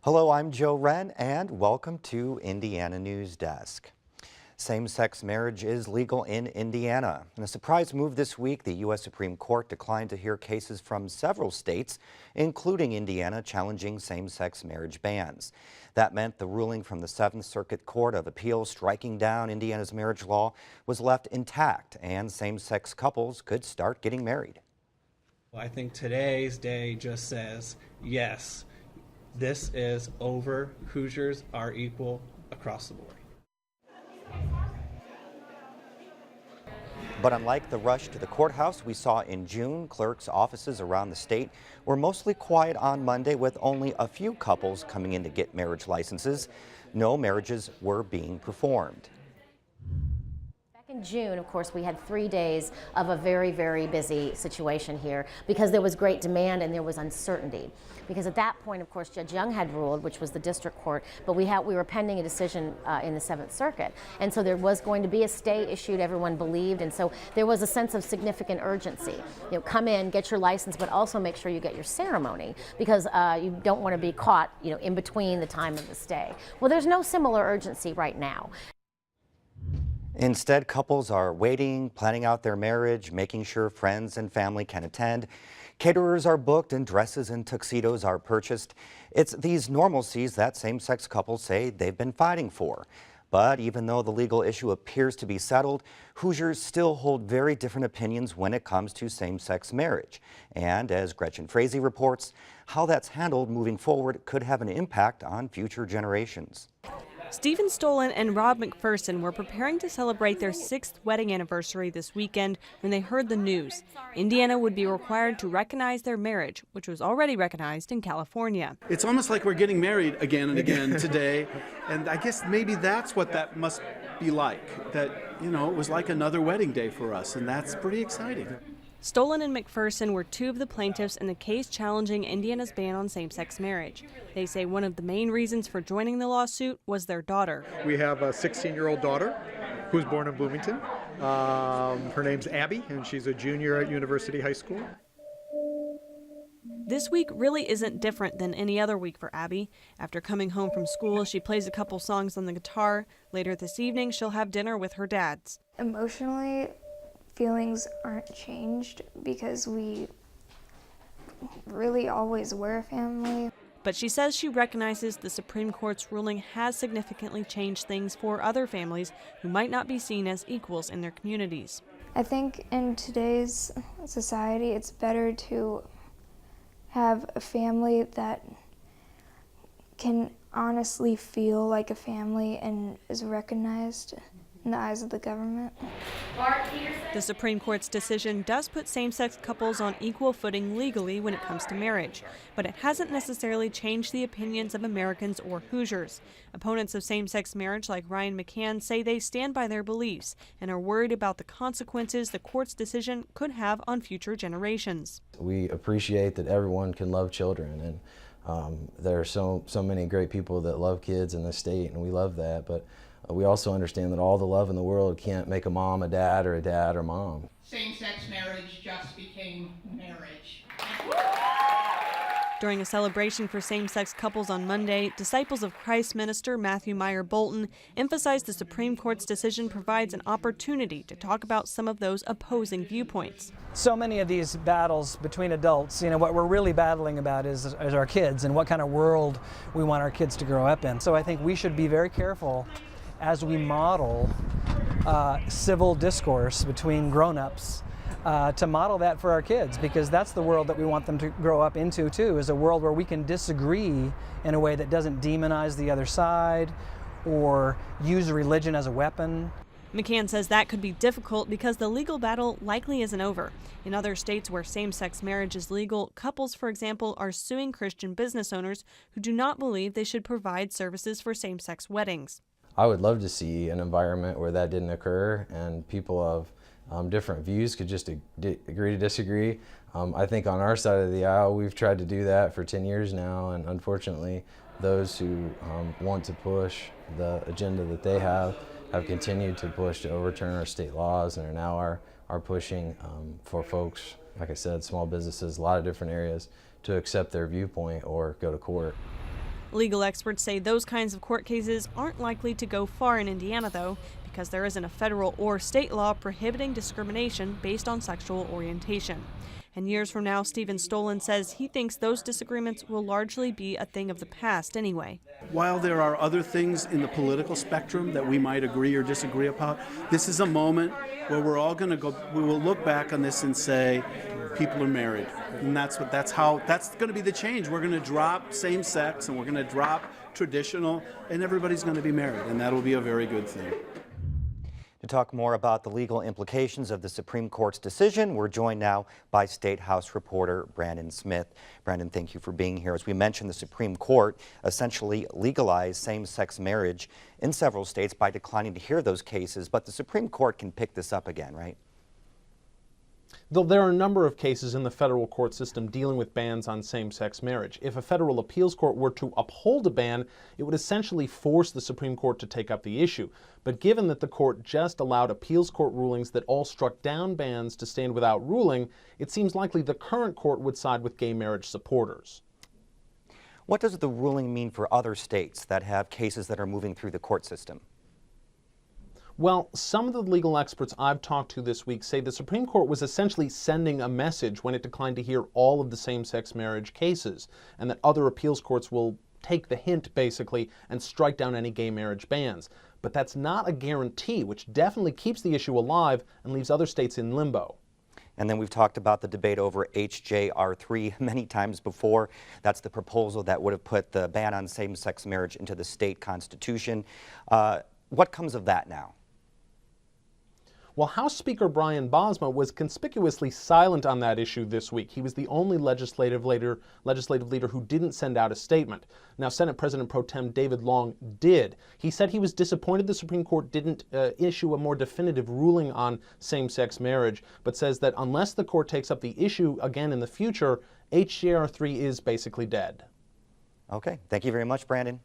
Hello, I'm Joe Wren, and welcome to Indiana News Desk. Same-sex marriage is legal in Indiana. In a surprise move this week, the U.S. Supreme Court declined to hear cases from several states, including Indiana, challenging same-sex marriage bans. That meant the ruling from the 7th Circuit Court of Appeals striking down Indiana's marriage law was left intact, and same-sex couples could start getting married. I think today's day just says, yes, this is over. Hoosiers are equal across the board. But unlike the rush to the courthouse we saw in June, clerks' offices around the state were mostly quiet on Monday, with only a few couples coming in to get marriage licenses. No marriages were being performed. In June, of course, we had 3 days of a very, very busy situation here because there was great demand and there was uncertainty. Because at that point, of course, Judge Young had ruled, which was the district court, but we were pending a decision in the 7th Circuit. And so there was going to be a stay issued, everyone believed, and so there was a sense of significant urgency. You know, come in, get your license, but also make sure you get your ceremony, because you don't want to be caught, you know, in between the time of the stay. Well, there's no similar urgency right now. Instead, couples are waiting, planning out their marriage, making sure friends and family can attend. Caterers are booked and dresses and tuxedos are purchased. It's these normalcies that same-sex couples say they've been fighting for. But even though the legal issue appears to be settled, Hoosiers still hold very different opinions when it comes to same-sex marriage. And as Gretchen Frazee reports, how that's handled moving forward could have an impact on future generations. Stephen Stolen and Rob McPherson were preparing to celebrate their 6th wedding anniversary this weekend when they heard the news. Indiana would be required to recognize their marriage, which was already recognized in California. It's almost like we're getting married again and again today, and I guess maybe that's what that must be like, that, you know, it was like another wedding day for us, and that's pretty exciting. Stolen and McPherson were two of the plaintiffs in the case challenging Indiana's ban on same-sex marriage. They say one of the main reasons for joining the lawsuit was their daughter. We have a 16-year-old daughter who was born in Bloomington. Her name's Abby, and she's a junior at University High School. This week really isn't different than any other week for Abby. After coming home from school, she plays a couple songs on the guitar. Later this evening, she'll have dinner with her dads. Emotionally, feelings aren't changed because we really always were a family. But she says she recognizes the Supreme Court's ruling has significantly changed things for other families who might not be seen as equals in their communities. I think in today's society, it's better to have a family that can honestly feel like a family and is recognized in the eyes of the government. The Supreme Court's decision does put same-sex couples on equal footing legally when it comes to marriage, but it hasn't necessarily changed the opinions of Americans or Hoosiers. Opponents of same-sex marriage like Ryan McCann say they stand by their beliefs and are worried about the consequences the court's decision could have on future generations. We appreciate that everyone can love children, and there are so many great people that love kids in the state, and we love that, but we also understand that all the love in the world can't make a mom a dad or a dad or mom. Same-sex marriage just became marriage. During a celebration for same-sex couples on Monday, Disciples of Christ minister Matthew Meyer Bolton emphasized the Supreme Court's decision provides an opportunity to talk about some of those opposing viewpoints. So many of these battles between adults, you know, what we're really battling about is our kids and what kind of world we want our kids to grow up in. So I think we should be very careful as we model civil discourse between grown-ups to model that for our kids, because that's the world that we want them to grow up into too, is a world where we can disagree in a way that doesn't demonize the other side or use religion as a weapon. McCann says that could be difficult because the legal battle likely isn't over. In other states where same-sex marriage is legal, couples, for example, are suing Christian business owners who do not believe they should provide services for same-sex weddings. I would love to see an environment where that didn't occur and people of different views could just agree to disagree. I think on our side of the aisle, we've tried to do that for 10 years now, and unfortunately, those who want to push the agenda that they have continued to push to overturn our state laws and are now are pushing for folks, like I said, small businesses, a lot of different areas, to accept their viewpoint or go to court. Legal experts say those kinds of court cases aren't likely to go far in Indiana, though, because there isn't a federal or state law prohibiting discrimination based on sexual orientation. And years from now, Stephen Stolen says he thinks those disagreements will largely be a thing of the past anyway. While there are other things in the political spectrum that we might agree or disagree about, this is a moment where we're all going to go, we will look back on this and say, people are married. And that's going to be the change. We're going to drop same sex and we're going to drop traditional, and everybody's going to be married, and that'll be a very good thing. To talk more about the legal implications of the Supreme Court's decision, we're joined now by State House reporter Brandon Smith. Brandon, thank you for being here. As we mentioned, the Supreme Court essentially legalized same-sex marriage in several states by declining to hear those cases, but the Supreme Court can pick this up again, right? Though there are a number of cases in the federal court system dealing with bans on same-sex marriage. If a federal appeals court were to uphold a ban, it would essentially force the Supreme Court to take up the issue. But given that the court just allowed appeals court rulings that all struck down bans to stand without ruling, it seems likely the current court would side with gay marriage supporters. What does the ruling mean for other states that have cases that are moving through the court system? Well, some of the legal experts I've talked to this week say the Supreme Court was essentially sending a message when it declined to hear all of the same-sex marriage cases, and that other appeals courts will take the hint, basically, and strike down any gay marriage bans. But that's not a guarantee, which definitely keeps the issue alive and leaves other states in limbo. And then we've talked about the debate over HJR3 many times before. That's the proposal that would have put the ban on same-sex marriage into the state constitution. What comes of that now? Well, House Speaker Brian Bosma was conspicuously silent on that issue this week. He was the only legislative leader who didn't send out a statement. Now, Senate President Pro Tem David Long did. He said he was disappointed the Supreme Court didn't issue a more definitive ruling on same-sex marriage, but says that unless the court takes up the issue again in the future, HJR 3 is basically dead. Okay, thank you very much, Brandon.